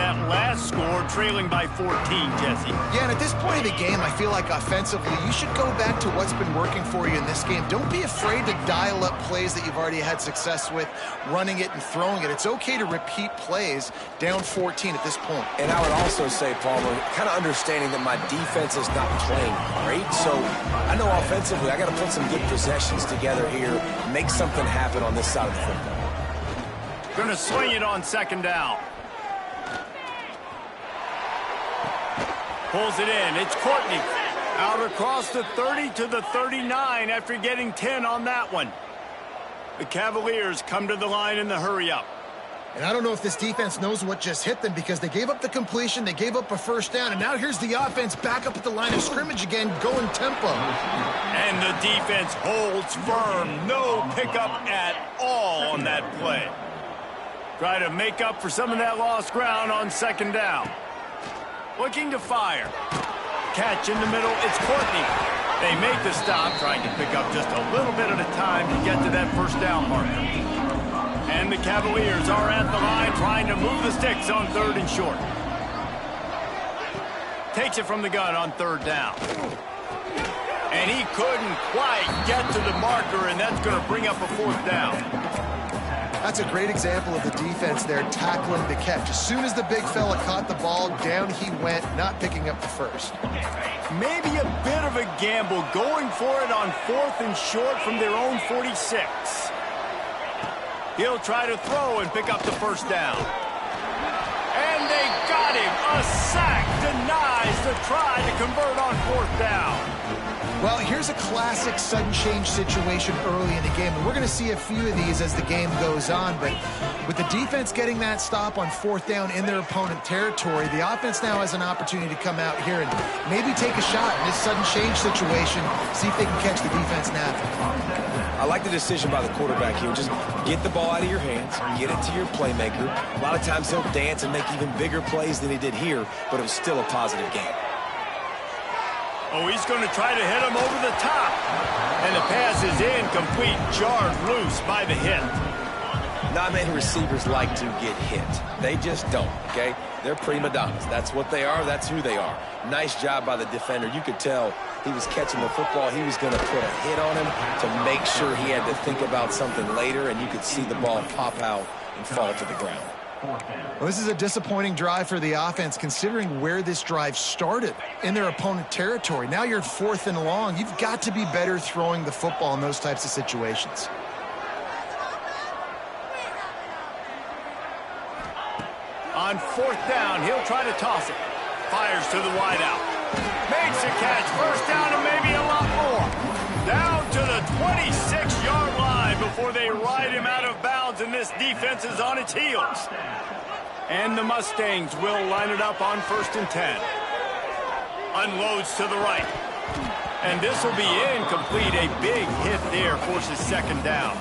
that last score, trailing by 14, Jesse. Yeah, and at this point of the game, I feel like offensively, you should go back to what's been working for you in this game. Don't be afraid to dial up plays that you've already had success with, running it and throwing it. It's okay to repeat plays down 14 at this point. And I would also say, Palmer, kind of understanding that my defense is not playing great, so I know offensively I got to put some good possessions together here, make something happen on this side of the football. Going to swing it on second down. Pulls it in. It's Courtney. Out across the 30 to the 39 after getting 10 on that one. The Cavaliers come to the line in the hurry-up. And I don't know if this defense knows what just hit them because they gave up the completion, they gave up a first down, and now here's the offense back up at the line of scrimmage again, going tempo. And the defense holds firm. No pickup at all on that play. Try to make up for some of that lost ground on second down. Looking to fire. Catch in the middle. It's Courtney. They make the stop, trying to pick up just a little bit at a time to get to that first down marker. And the Cavaliers are at the line trying to move the sticks on third and short. Takes it from the gun on third down. And he couldn't quite get to the marker, and that's going to bring up a fourth down. That's a great example of the defense there tackling the catch. As soon as the big fella caught the ball, down he went, not picking up the first. Maybe a bit of a gamble going for it on fourth and short from their own 46. He'll try to throw and pick up the first down. And they got him. A sack denies the try to convert on fourth down. Well, here's a classic sudden change situation early in the game, and we're going to see a few of these as the game goes on, but with the defense getting that stop on fourth down in their opponent territory, the offense now has an opportunity to come out here and maybe take a shot in this sudden change situation, see if they can catch the defense napping. I like the decision by the quarterback here. Just get the ball out of your hands, get it to your playmaker. A lot of times he'll dance and make even bigger plays than he did here, but it was still a positive game. Oh, he's going to try to hit him over the top. And the pass is incomplete, jarred loose by the hit. Not many receivers like to get hit. They just don't, okay? They're prima donnas. That's what they are. That's who they are. Nice job by the defender. You could tell he was catching the football. He was going to put a hit on him to make sure he had to think about something later, and you could see the ball pop out and fall to the ground. Well, this is a disappointing drive for the offense considering where this drive started in their opponent territory. Now you're at fourth and long. You've got to be better throwing the football in those types of situations. On fourth down, he'll try to toss it. Fires to the wideout. Makes a catch. First down and maybe a lot more. Down to the 26-yard line before they ride him out of bounds, and this defense is on its heels. And the Mustangs will line it up on 1st and 10. Unloads to the right. And this will be incomplete. A big hit there forces second down.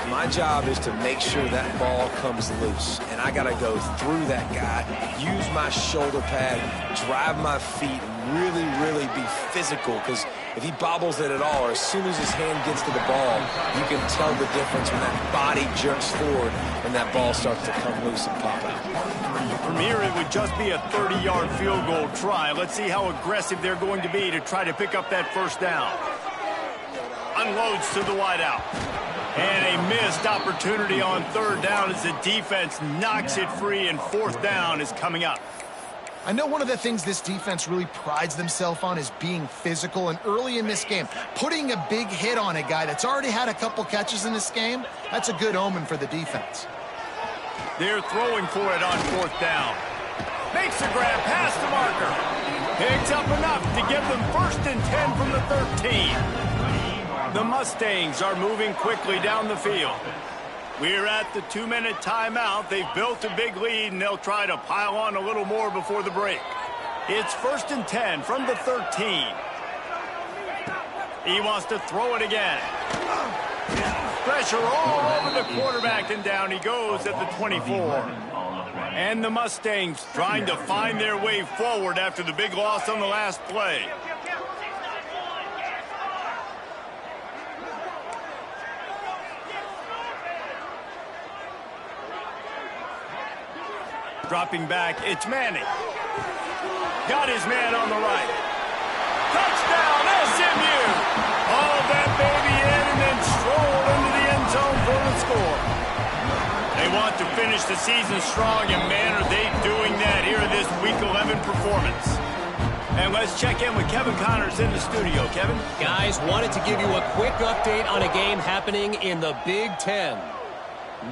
My job is to make sure that ball comes loose, and I got to go through that guy, use my shoulder pad, drive my feet, and really be physical, because if he bobbles it at all, or as soon as his hand gets to the ball, you can tell the difference when that body jerks forward and that ball starts to come loose and pop out. From here, it would just be a 30-yard field goal try. Let's see how aggressive they're going to be to try to pick up that first down. Unloads to the wideout. And a missed opportunity on third down as the defense knocks it free, and fourth down is coming up. I know one of the things this defense really prides themselves on is being physical, and early in this game, putting a big hit on a guy that's already had a couple catches in this game, that's a good omen for the defense. They're throwing for it on fourth down. Makes the grab past the marker. Picks up enough to give them 1st and 10 from the 13. The Mustangs are moving quickly down the field. We're at the 2-minute timeout. They've built a big lead, and they'll try to pile on a little more before the break. It's 1st and 10 from the 13. He wants to throw it again. Pressure all over the quarterback, and down he goes at the 24. And the Mustangs trying to find their way forward after the big loss on the last play. Dropping back, it's Manning. Got his man on the right. Touchdown, SMU! All that baby in and then stroll into the end zone for the score. They want to finish the season strong, and man, are they doing that here in this Week 11 performance. And let's check in with Kevin Connors in the studio. Kevin? Guys, wanted to give you a quick update on a game happening in the Big Ten.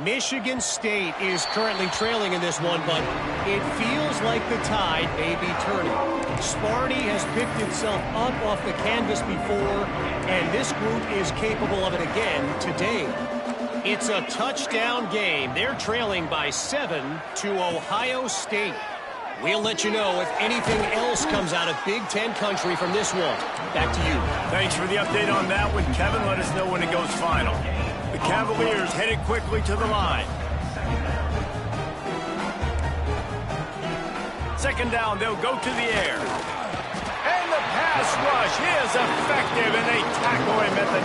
Michigan State is currently trailing in this one, but it feels like the tide may be turning. Sparty has picked itself up off the canvas before, and this group is capable of it again today. It's a touchdown game. They're trailing by 7 to Ohio State. We'll let you know if anything else comes out of Big Ten country from this one. Back to you. Thanks for the update on that one, Kevin. Let us know when it goes final. The Cavaliers headed quickly to the line. Second down, they'll go to the air. And the pass rush is effective, and they tackle him at the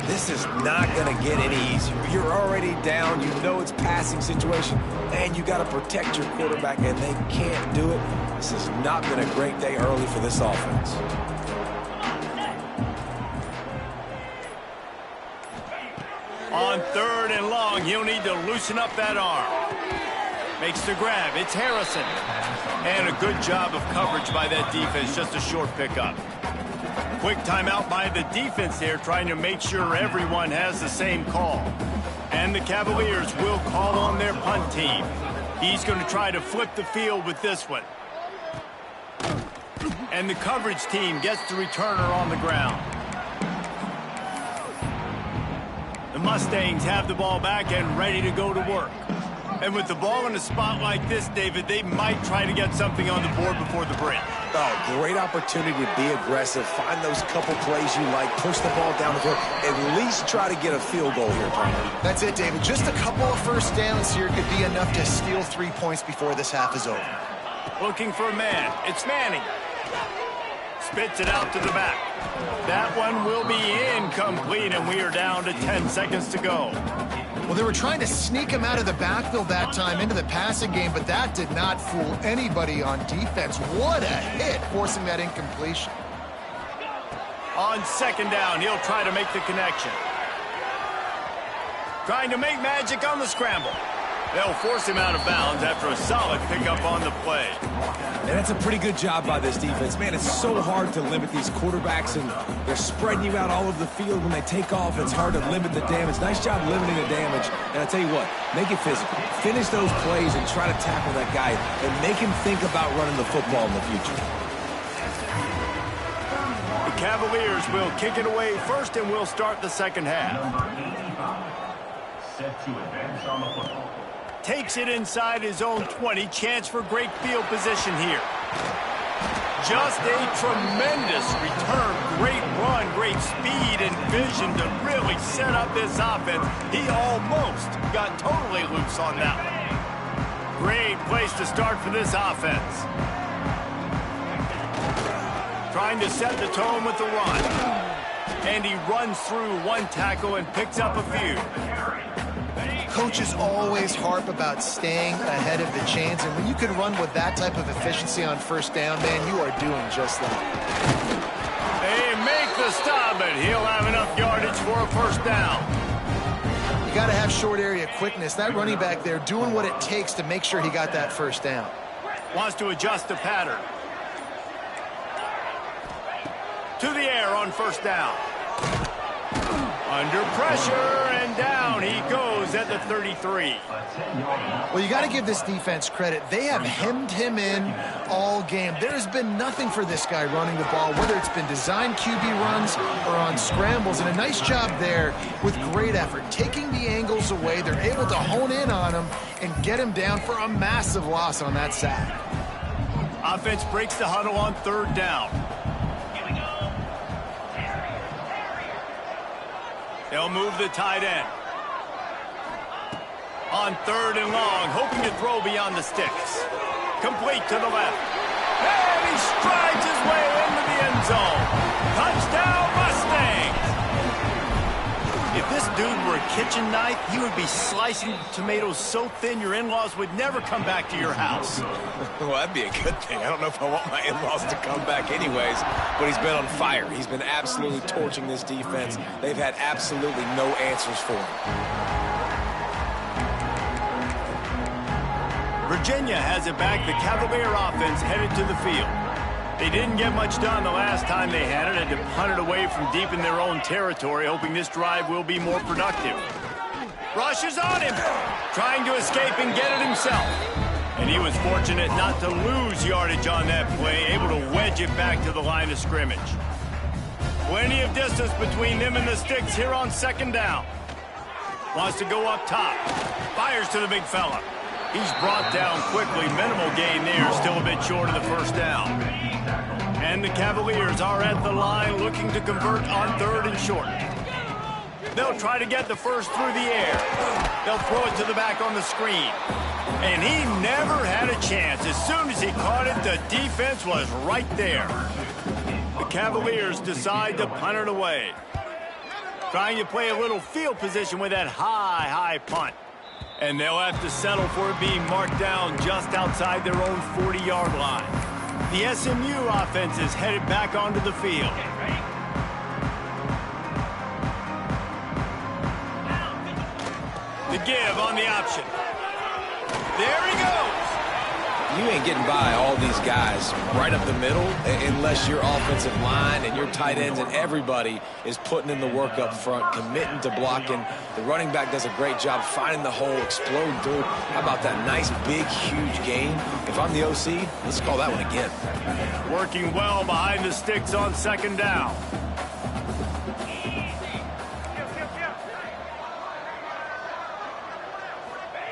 19. This is not going to get any easier. You're already down. You know it's passing situation, and you got to protect your quarterback, and they can't do it. This has not been a great day early for this offense. On 3rd and long, he'll need to loosen up that arm. Makes the grab. It's Harrison. And a good job of coverage by that defense. Just a short pickup. Quick timeout by the defense there, trying to make sure everyone has the same call. And the Cavaliers will call on their punt team. He's going to try to flip the field with this one. And the coverage team gets the returner on the ground. The Mustangs have the ball back and ready to go to work. And with the ball in a spot like this, David, they might try to get something on the board before the break. Oh, great opportunity to be aggressive. Find those couple plays you like. Push the ball down the field. At least try to get a field goal here, Palmer. That's it, David. Just a couple of first downs here could be enough to steal 3 points before this half is over. Looking for a man. It's Manning. Spits it out to the back. That one will be incomplete, and we are down to 10 seconds to go. Well, they were trying to sneak him out of the backfield that time into the passing game, but that did not fool anybody on defense. What a hit, forcing that incompletion. On 2nd down, he'll try to make the connection. Trying to make magic on the scramble. They'll force him out of bounds after a solid pickup on the play. And that's a pretty good job by this defense. Man, it's so hard to limit these quarterbacks, and they're spreading you out all over the field. When they take off, it's hard to limit the damage. Nice job limiting the damage. And I tell you what, make it physical. Finish those plays and try to tackle that guy and make him think about running the football in the future. The Cavaliers will kick it away first, and we'll start the second half. Set to advance on the football. Takes it inside his own 20. Chance for great field position here. Just a tremendous return. Great run, great speed and vision to really set up this offense. He almost got totally loose on that one. Great place to start for this offense. Trying to set the tone with the run. And he runs through one tackle and picks up a few. Coaches always harp about staying ahead of the chains, and when you can run with that type of efficiency on first down, man, you are doing just that. They make the stop, and he'll have enough yardage for a first down. You got to have short area quickness. That running back there doing what it takes to make sure he got that first down. Wants to adjust the pattern. To the air on first down. Under pressure, and down he goes at the 33. Well, you got to give this defense credit. They have hemmed him in all game. There's been nothing for this guy running the ball, whether it's been designed QB runs or on scrambles, and a nice job there with great effort. Taking the angles away, they're able to hone in on him and get him down for a massive loss on that sack. Offense breaks the huddle on 3rd down. They'll move the tight end. On 3rd and long, hoping to throw beyond the sticks. Complete to the left. And he strides his way into the end zone. Touchdown, Mustangs! If If this dude were a kitchen knife, he would be slicing tomatoes so thin your in-laws would never come back to your house. Well, that'd be a good thing. I don't know if I want my in-laws to come back anyways, but he's been on fire. He's been absolutely torching this defense. They've had absolutely no answers for him. Virginia has it back. The Cavalier offense headed to the field. They didn't get much done the last time they had it, and to punt it away from deep in their own territory, hoping this drive will be more productive. Rushes on him, trying to escape and get it himself. And he was fortunate not to lose yardage on that play, able to wedge it back to the line of scrimmage. Plenty of distance between them and the sticks here on second down. Wants to go up top. Fires to the big fella. He's brought down quickly. Minimal gain there, still a bit short of the first down. And the Cavaliers are at the line looking to convert on 3rd and short. They'll try to get the first through the air. They'll throw it to the back on the screen. And he never had a chance. As soon as he caught it, the defense was right there. The Cavaliers decide to punt it away. Trying to play a little field position with that high punt. And they'll have to settle for it being marked down just outside their own 40-yard line. The SMU offense is headed back onto the field. The give on the option. There he goes. You ain't getting by all these guys right up the middle unless your offensive line and your tight ends and everybody is putting in the work up front, committing to blocking. The running back does a great job finding the hole, exploding through. How about that nice, big, huge gain? If I'm the OC, let's call that one again. Working well behind the sticks on second down.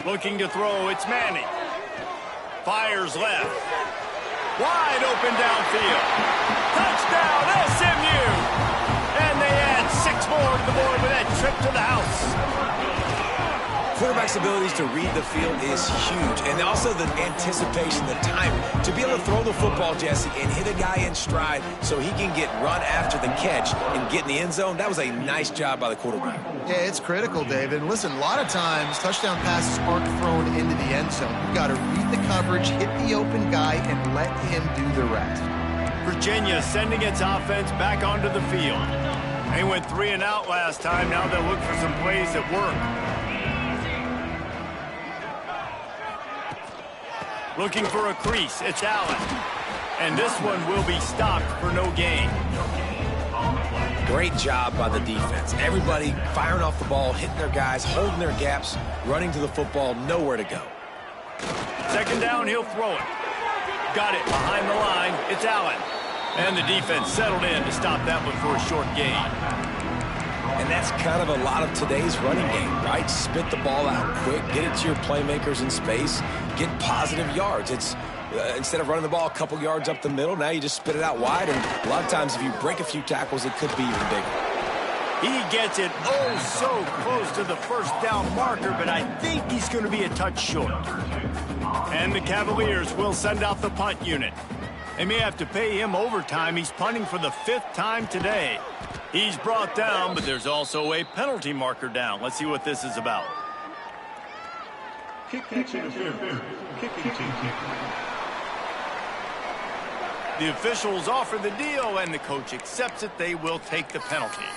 Looking to throw, it's Manning. Fires left. Wide open downfield. Touchdown, SMU! And they add 6 more to the board with that trip to the house. Quarterback's abilities to read the field is huge. And also the anticipation, the time to be able to throw the football, Jesse, and hit a guy in stride so he can get run after the catch and get in the end zone. That was a nice job by the quarterback. Yeah, it's critical, David. And listen, a lot of times touchdown passes aren't thrown into the end zone. You've got to read the coverage, hit the open guy, and let him do the rest. Virginia sending its offense back onto the field. They went 3 and out last time. Now they'll look for some plays that work. Looking for a crease. It's Allen. And this one will be stopped for no gain. Great job by the defense. Everybody firing off the ball, hitting their guys, holding their gaps, running to the football, nowhere to go. Second down, he'll throw it. Got it behind the line. It's Allen. And the defense settled in to stop that one for a short gain. And that's kind of a lot of today's running game, right? Spit the ball out quick, get it to your playmakers in space, get positive yards. It's instead of running the ball a couple yards up the middle, now you just spit it out wide, and a lot of times if you break a few tackles, it could be even bigger. He gets it so close to the first down marker, but I think he's going to be a touch short. And the Cavaliers will send out the punt unit. They may have to pay him overtime. He's punting for the 5th time today. He's brought down, but there's also a penalty marker down. Let's see what this is about. Kicking interference. The officials offer the deal, and the coach accepts it. They will take the penalty.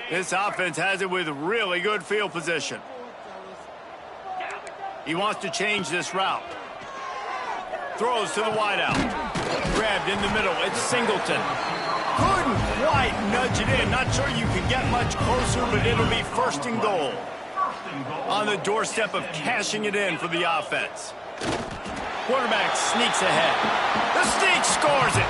This offense has it with really good field position. He wants to change this route. Throws to the wideout. Grabbed in the middle. It's Singleton. Couldn't quite nudge it in. Not sure you can get much closer, but it'll be 1st and goal. On the doorstep of cashing it in for the offense. Quarterback sneaks ahead. The sneak scores it.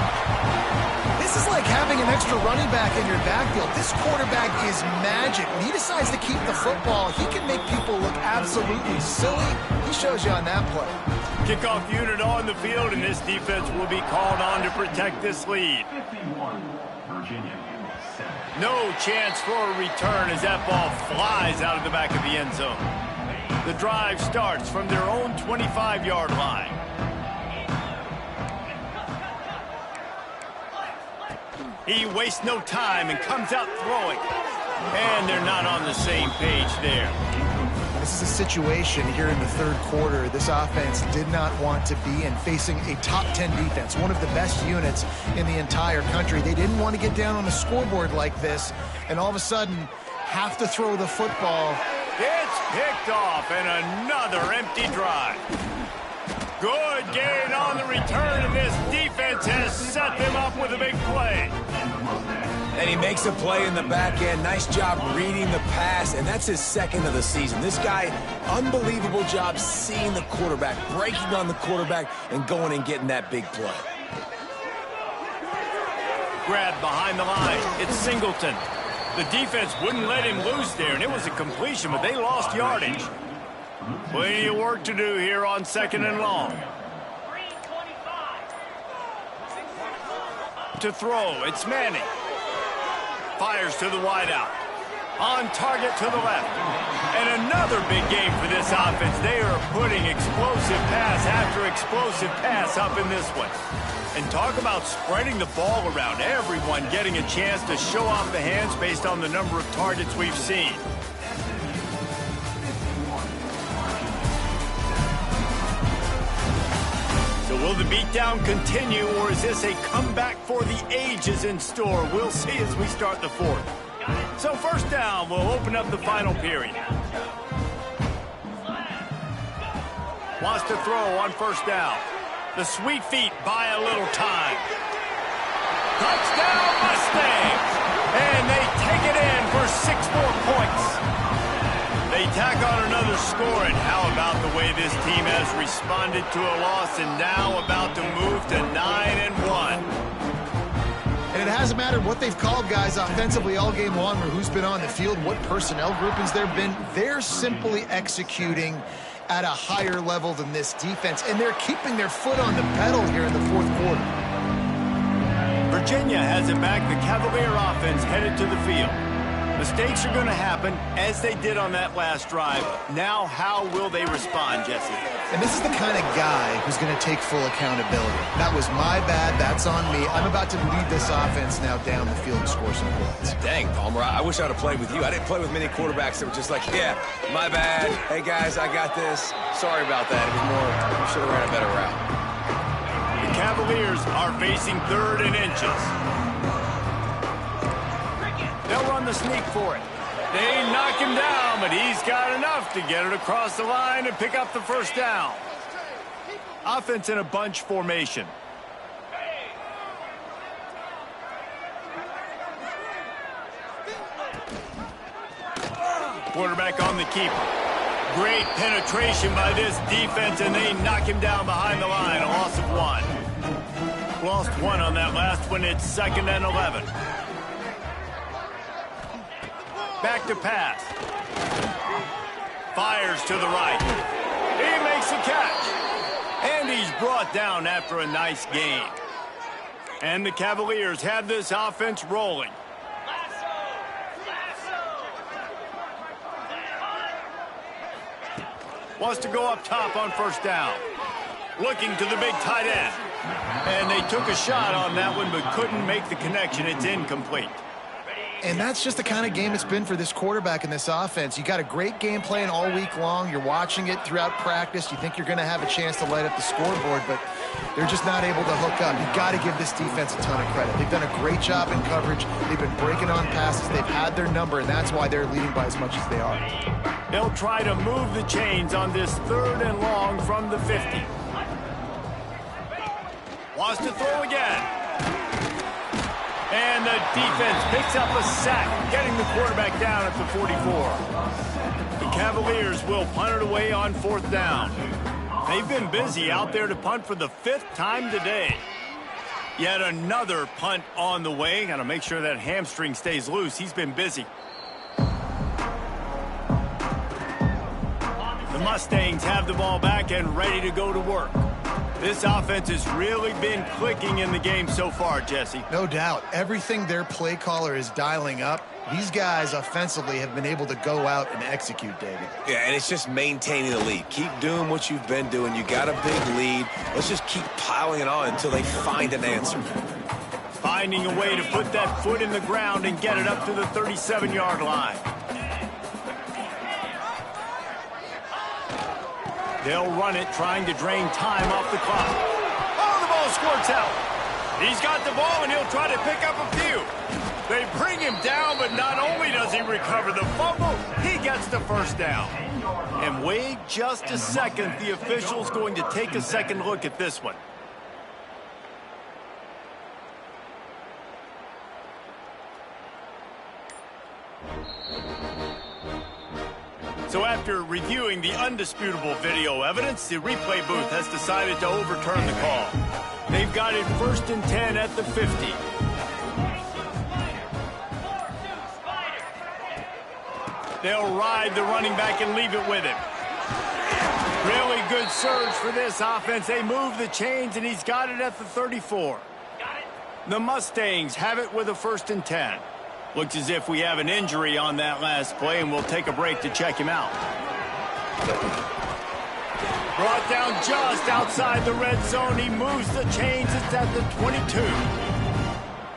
This is like having an extra running back in your backfield. This quarterback is magic. When he decides to keep the football, he can make people look absolutely silly. He shows you on that play. Kickoff unit on the field, and this defense will be called on to protect this lead. 51, Virginia, 7. No chance for a return as that ball flies out of the back of the end zone. The drive starts from their own 25-yard line. He wastes no time and comes out throwing. And they're not on the same page there. This is a situation here in the third quarter this offense did not want to be in, facing a top 10 defense, one of the best units in the entire country. They didn't want to get down on the scoreboard like this and all of a sudden have to throw the football. It's picked off and another empty drive. Good gain on the return, and this defense has set them up with a big play. And he makes a play in the back end. Nice job reading the pass, and that's his second of the season. This guy, unbelievable job seeing the quarterback, breaking on the quarterback, and going and getting that big play. Grab behind the line. It's Singleton. The defense wouldn't let him loose there, and it was a completion, but they lost yardage. Plenty of work to do here on 2nd and long. To throw, it's Manning. Fires to the wideout. On target to the left. And another big game for this offense. They are putting explosive pass after explosive pass up in this one. And talk about spreading the ball around. Everyone getting a chance to show off the hands based on the number of targets we've seen. So will the beatdown continue, or is this a comeback for the ages in store? We'll see as we start the fourth. So first down, we'll open up the final period. Wants to throw on first down. The sweet feet buy a little time. Touchdown Mustangs! And they take it in for 6 more points. They tack on another score, and how about the way this team has responded to a loss and now about to move to 9-1. And it hasn't mattered what they've called guys offensively all game long or who's been on the field, what personnel groupings there have been. They're simply executing at a higher level than this defense, and they're keeping their foot on the pedal here in the fourth quarter. Virginia has it back. The Cavalier offense headed to the field. Mistakes are going to happen, as they did on that last drive. Now, how will they respond, Jesse? And this is the kind of guy who's going to take full accountability. That was my bad. That's on me. I'm about to lead this offense now down the field and score some points. Dang, Palmer, I wish I would have played with you. I didn't play with many quarterbacks that were just like, yeah, my bad. Hey, guys, I got this. Sorry about that. It was more, we should have ran a better route. The Cavaliers are facing 3rd and inches. They'll run the sneak for it. They knock him down, but he's got enough to get it across the line and pick up the first down. Offense in a bunch formation. Quarterback on the keeper. Great penetration by this defense, and they knock him down behind the line. A loss of 1. Lost 1 on that last one. It's 2nd and 11. Back to pass. Fires to the right. He makes a catch. And he's brought down after a nice gain. And the Cavaliers have this offense rolling. Wants to go up top on first down. Looking to the big tight end. And they took a shot on that one, but couldn't make the connection. It's incomplete. And that's just the kind of game it's been for this quarterback in this offense. You got a great game plan all week long. You're watching it throughout practice. You think you're going to have a chance to light up the scoreboard, but they're just not able to hook up. You've got to give this defense a ton of credit. They've done a great job in coverage. They've been breaking on passes. They've had their number, and that's why they're leading by as much as they are. They'll try to move the chains on this 3rd and long from the 50. Wants to throw again. And the defense picks up a sack, getting the quarterback down at the 44. The Cavaliers will punt it away on 4th down. They've been busy out there to punt for the 5th time today. Yet another punt on the way. Got to make sure that hamstring stays loose. He's been busy. The Mustangs have the ball back and ready to go to work. This offense has really been clicking in the game so far, Jesse. No doubt. Everything their play caller is dialing up, these guys offensively have been able to go out and execute, David. Yeah, and it's just maintaining the lead. Keep doing what you've been doing. You got a big lead. Let's just keep piling it on until they find an answer. Finding a way to put that foot in the ground and get it up to the 37-yard line. They'll run it, trying to drain time off the clock. Oh, the ball squirts out. He's got the ball, and he'll try to pick up a few. They bring him down, but not only does he recover the fumble, he gets the first down. And wait just a second. The official's going to take a second look at this one. So after reviewing the undisputable video evidence, the replay booth has decided to overturn the call. They've got it 1st and 10 at the 50. They'll ride the running back and leave it with him. Really good surge for this offense. They move the chains, and he's got it at the 34. The Mustangs have it with a 1st and 10. Looks as if we have an injury on that last play, and we'll take a break to check him out. Brought down just outside the red zone. He moves the chains. It's at the 22.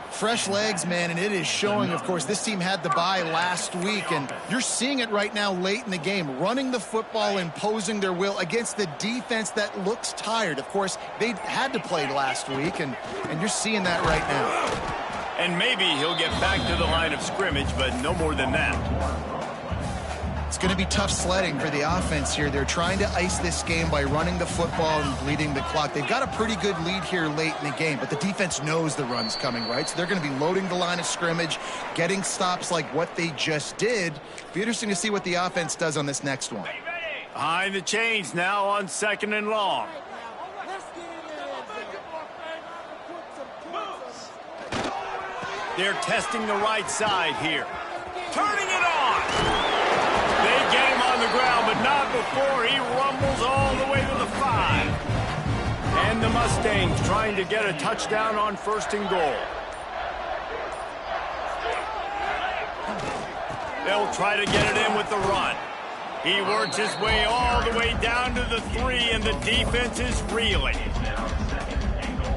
Fresh legs, man, and it is showing. Of course, this team had the bye last week, and you're seeing it right now late in the game, running the football, imposing their will against the defense that looks tired. Of course, they had to play last week, and you're seeing that right now. And maybe he'll get back to the line of scrimmage, but no more than that. It's going to be tough sledding for the offense here. They're trying to ice this game by running the football and bleeding the clock. They've got a pretty good lead here late in the game, but the defense knows the run's coming, right? So they're going to be loading the line of scrimmage, getting stops like what they just did. Be interesting to see what the offense does on this next one. Behind the chains now on 2nd and long. They're testing the right side here. Turning it on. They get him on the ground, but not before he rumbles all the way to the 5. And the Mustangs trying to get a touchdown on 1st and goal. They'll try to get it in with the run. He works his way all the way down to the 3, and the defense is reeling.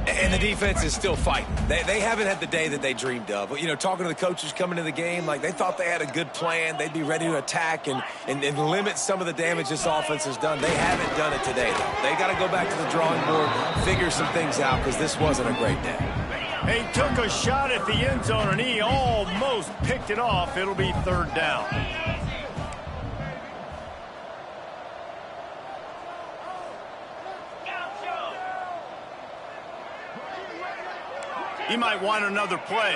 And the defense is still fighting. They haven't had the day that they dreamed of. But, you know, talking to the coaches coming to the game, like they thought they had a good plan. They'd be ready to attack and limit some of the damage this offense has done. They haven't done it today, though. They got to go back to the drawing board, figure some things out, because this wasn't a great day. He took a shot at the end zone, and he almost picked it off. It'll be 3rd down. He might want another play.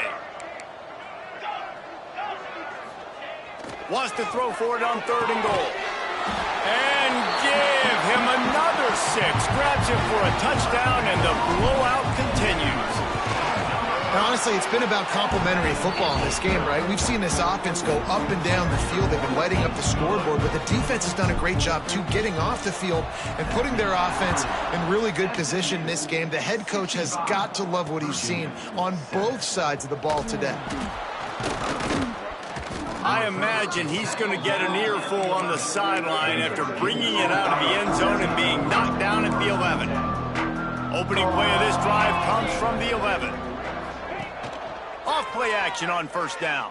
Wants to throw for it on 3rd and goal. And give him another 6. Grabs him for a touchdown, and the blowout continues. And honestly, it's been about complementary football in this game, right? We've seen this offense go up and down the field. They've been lighting up the scoreboard, but the defense has done a great job, too, getting off the field and putting their offense in really good position in this game. The head coach has got to love what he's seen on both sides of the ball today. I imagine he's going to get an earful on the sideline after bringing it out of the end zone and being knocked down at the 11. Opening play of this drive comes from the 11. Off play action on 1st down.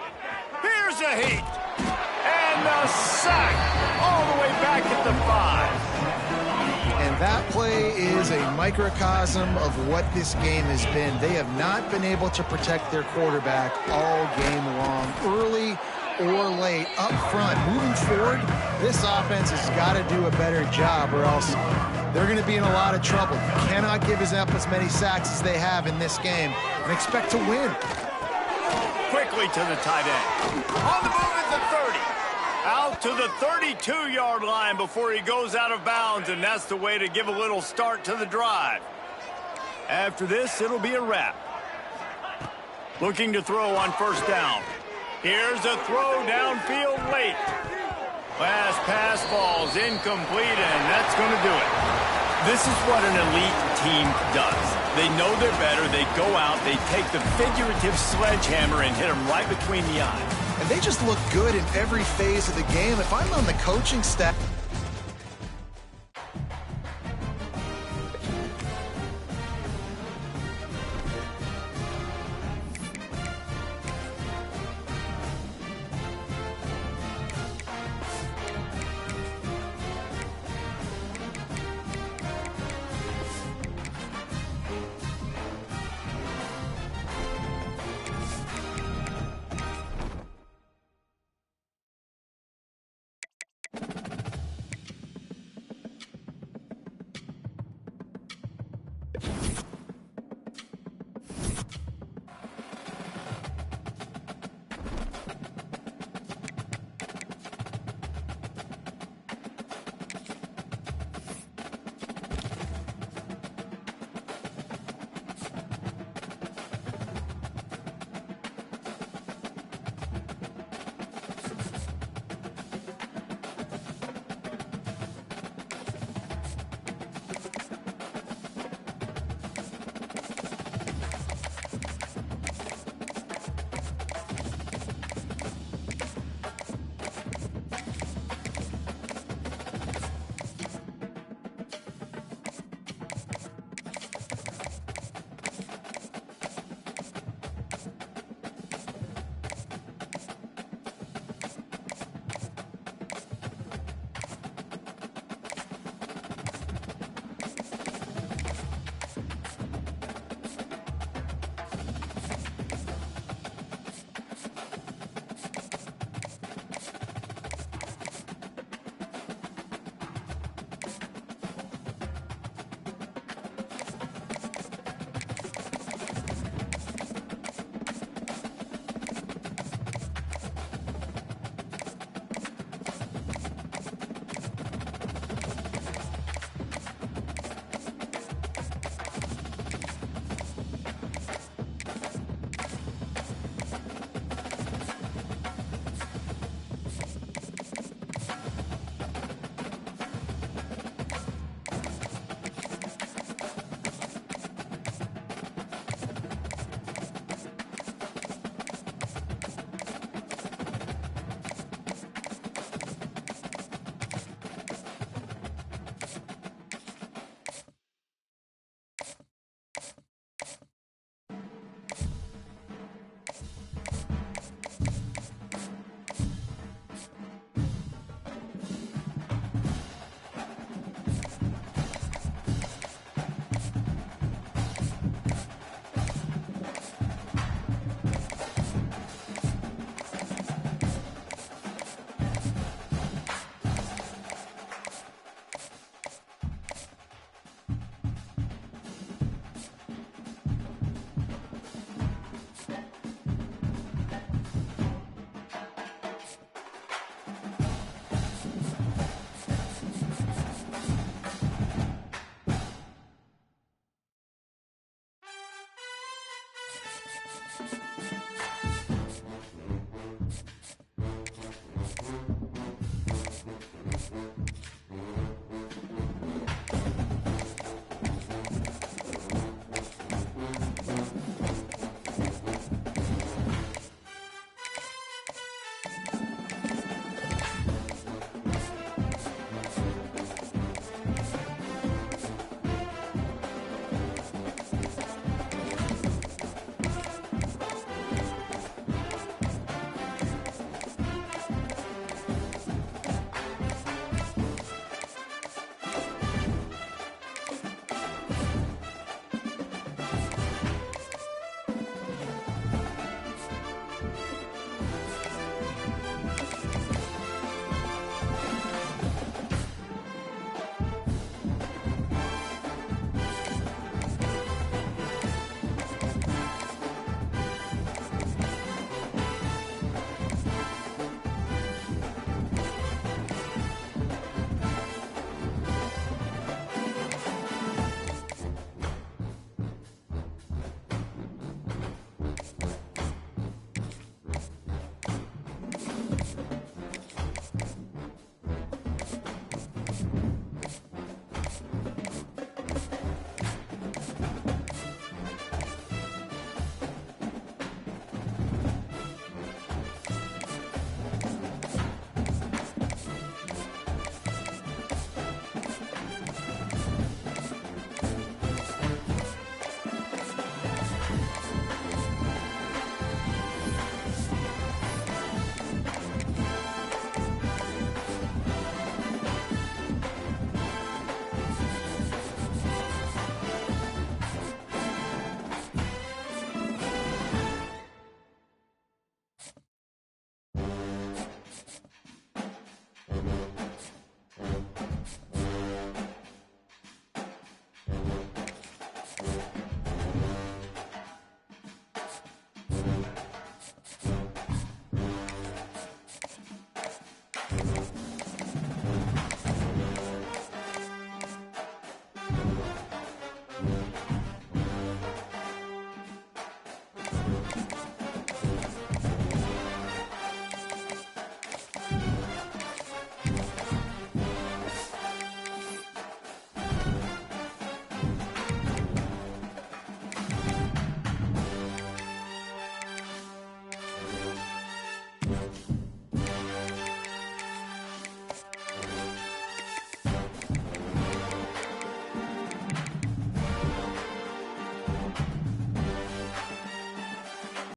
Here's a heat. And the sack all the way back at the 5. And that play is a microcosm of what this game has been. They have not been able to protect their quarterback all game long, early or late, up front. Moving forward, this offense has got to do a better job, or else they're going to be in a lot of trouble. You cannot give up as many sacks as they have in this game and expect to win. Quickly to the tight end. On the move at the 30. Out to the 32-yard line before he goes out of bounds, and that's the way to give a little start to the drive. After this, it'll be a wrap. Looking to throw on 1st down. Here's a throw downfield late. Last pass falls incomplete, and that's going to do it. This is what an elite team does. They know they're better. They go out, they take the figurative sledgehammer and hit them right between the eyes. And they just look good in every phase of the game. If I'm on the coaching staff,